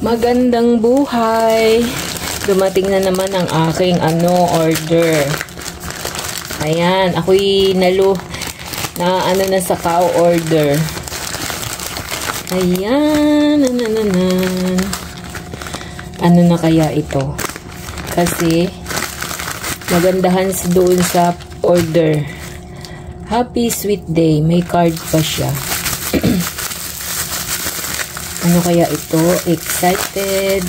Magandang buhay! Dumating na naman ang aking order. Ayan, ako'y na sa cow order. Ayan, ano na kaya ito? Kasi magandahan doon sa order. Happy Sweet Day, may card pa siya. Ano kaya ito? Excited.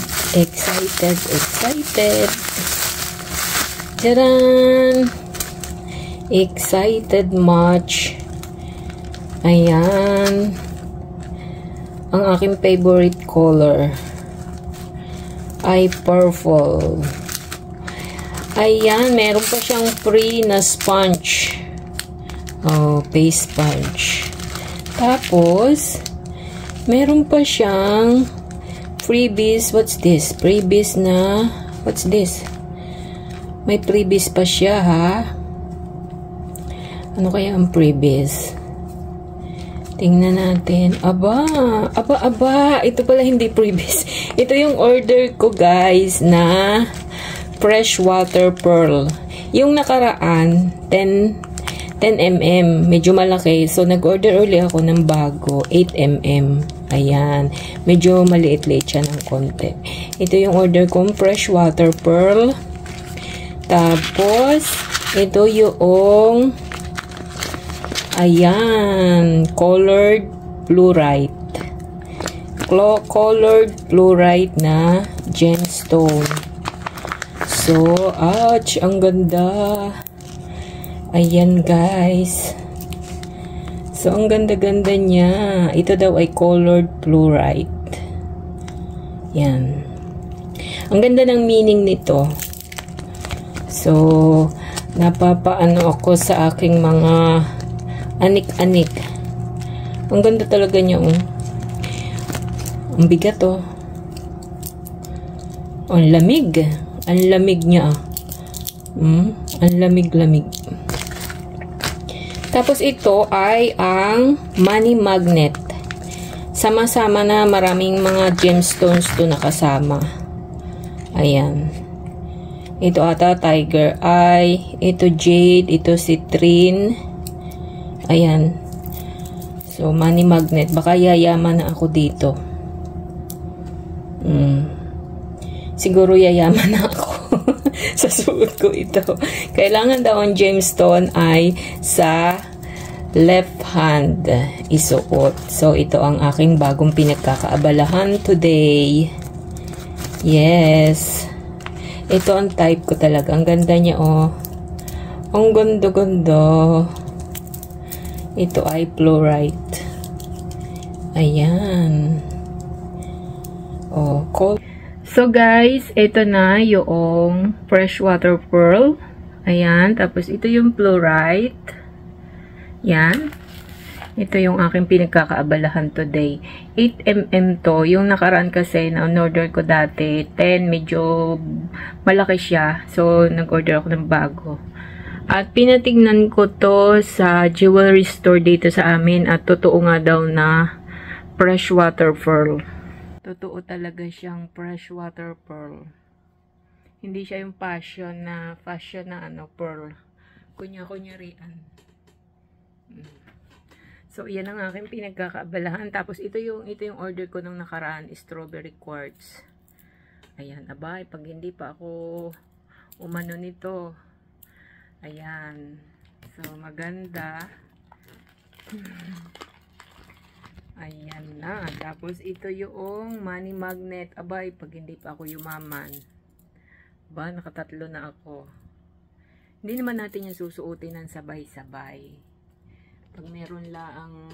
Tadaan! Excited much. Ayan. Ang aking favorite color ay purple. Ayan, meron pa siyang free na sponge. Oh, face sponge. Tapos, meron pa siyang freebies. What's this? Freebies na... What's this? May freebies pa siya, ha? Ano kaya ang freebies? Tingnan natin. Aba. Ito pala hindi freebies. Ito yung order ko, guys, na freshwater pearl. Yung nakaraan, 10mm, medyo malaki. So, nag-order ulit ako ng bago, 8mm. Ayan. Medyo maliit-liit siya ng konti. Ito yung order kong freshwater pearl. Tapos, ito yung ayan, colored fluorite. Colored fluorite na gemstone. So, ang ganda. Ayan, guys. So, ang ganda-ganda niya. Ito daw ay colored fluorite. Yan. Ang ganda ng meaning nito. So, napapaano ako sa aking mga anik-anik. Ang ganda talaga niya, oh. Ang bigat, oh. Ang lamig. Ang lamig niya, ang lamig-lamig. Tapos ito ay ang money magnet. Sama-sama na maraming mga gemstones to nakasama. Ayan. Ito ata tiger eye, ito jade, ito citrine. Ayan. So money magnet, baka yayaman na ako dito. Siguro yayaman na ako sa suot ko ito. Kailangan daw ang gemstone ay sa left hand isuot. So, ito ang aking bagong pinagkakaabalahan today. Yes. Ito ang type ko talaga. Ang ganda niya, oh. Ang ganda-ganda. Ito ay fluorite. Ayan. Oh, cold. So, guys, ito na yung freshwater pearl. Ayan. Tapos, ito yung fluorite. Yan. Ito yung aking pinagkakaabalahan today. 8mm to. Yung nakaraan kasi na order ko dati, 10. Medyo malaki siya. So, nag-order ako ng bago. At pinatignan ko to sa jewelry store dito sa amin. At totoo nga daw na freshwater pearl. Totoo talaga siyang freshwater pearl. Hindi siya yung fashion na pearl. Kunya-kunyarian. So, iyan ang aking pinagkakaabalahan. Tapos, ito yung order ko nung nakaraan, strawberry quartz. Ayan, abay, pag hindi pa ako umano nito. Ayan. So, maganda. Ayan na. Tapos, ito yung money magnet. Abay, pag hindi pa ako yumaman. Ba, nakatatlo na ako. Hindi naman natin yung susuotin ng sabay-sabay. Pag meron lang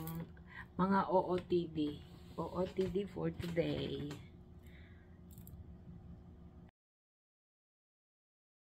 mga OOTD. OOTD for today.